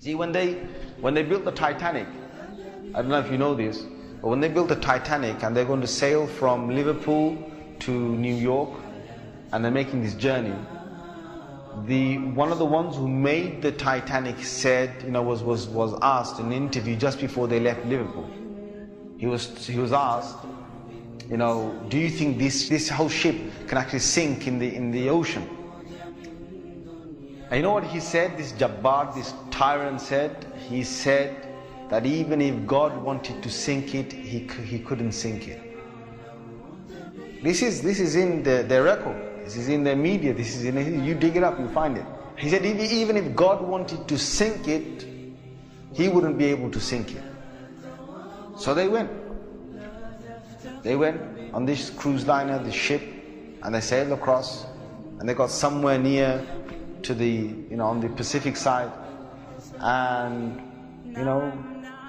See, when they built the Titanic, I don't know if you know this, but when they built the Titanic and they're going to sail from Liverpool to New York, and they're making this journey, one of the ones who made the Titanic said, was asked in an interview just before they left Liverpool. He was asked, do you think this whole ship can actually sink in the ocean? And you know what he said? This Jabbar, this tyrant said. He said that even if God wanted to sink it, he couldn't sink it. This is in their record. This is in the media. This is you dig it up, you find it. He said even if God wanted to sink it, he wouldn't be able to sink it. So they went. They went on this cruise liner, this ship, and they sailed across, and they got somewhere near to on the Pacific side, and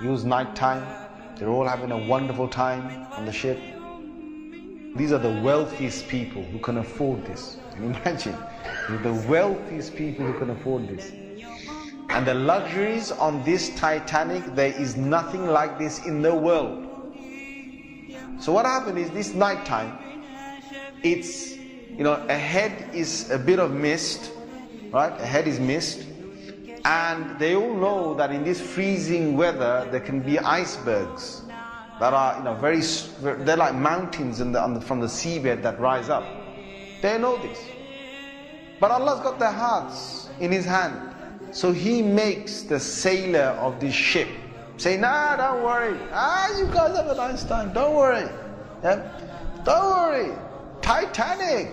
it was night time. They're all having a wonderful time on the ship. These are the wealthiest people who can afford this. Can you imagine? They're the wealthiest people who can afford this. And the luxuries on this Titanic, there is nothing like this in the world. So what happened is, this night time, it's, ahead is a bit of mist, right? Ahead is mist. And they all know that in this freezing weather, there can be icebergs that are, they're like mountains from the seabed that rise up. They know this. But Allah's got their hearts in His hand. So He makes the sailor of this ship say, nah, don't worry. You guys have a nice time. Don't worry. Yeah? Don't worry. Titanic.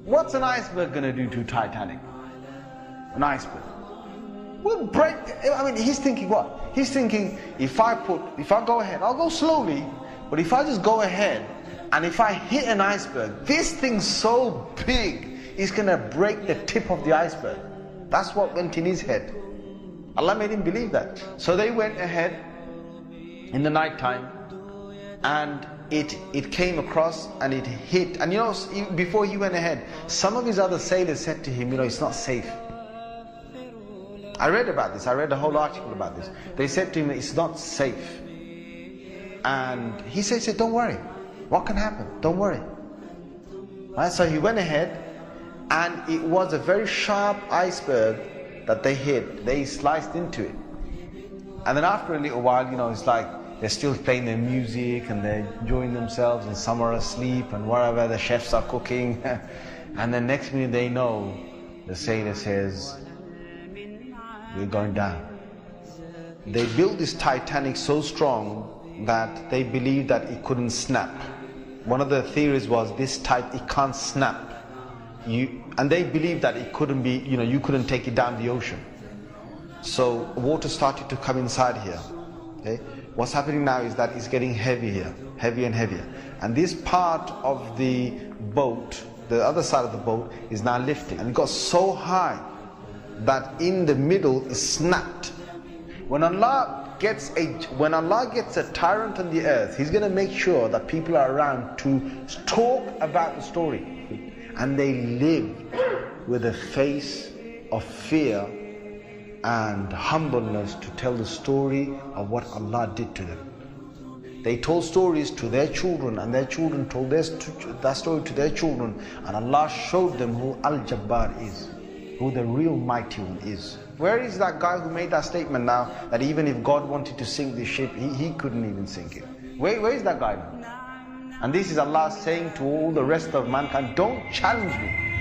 What's an iceberg going to do to Titanic? An iceberg will break. He's thinking what? He's thinking, if I go ahead, I'll go slowly, but if I just go ahead and if I hit an iceberg, this thing's so big, it's going to break the tip of the iceberg. That's what went in his head. Allah made him believe that. So they went ahead in the night time, and it came across and it hit. And before he went ahead, some of his other sailors said to him, it's not safe. I read about this. I read a whole article about this. They said to him, it's not safe. And he said, don't worry. What can happen? Don't worry. Right? So he went ahead, and it was a very sharp iceberg that they hit. They sliced into it. And then after a little while, it's like they're still playing their music and they're enjoying themselves, and some are asleep and wherever the chefs are cooking. And then next minute they know, the sailor says, we're going down. They built this Titanic so strong that they believed that it couldn't snap. One of the theories was it can't snap. And they believed that it couldn't be, you couldn't take it down the ocean. So water started to come inside here. Okay? What's happening now is that it's getting heavier and heavier. And this part of the boat, the other side of the boat, is now lifting. And it got so high that in the middle is snapped. When Allah gets a tyrant on the earth, He's going to make sure that people are around to talk about the story. And they lived with a face of fear and humbleness to tell the story of what Allah did to them. They told stories to their children, and their children told that story to their children, and Allah showed them who Al-Jabbar is, who the real mighty one is. Where is that guy who made that statement now, that even if God wanted to sink this ship, he couldn't even sink it? Where is that guy now? And this is Allah saying to all the rest of mankind, don't challenge me.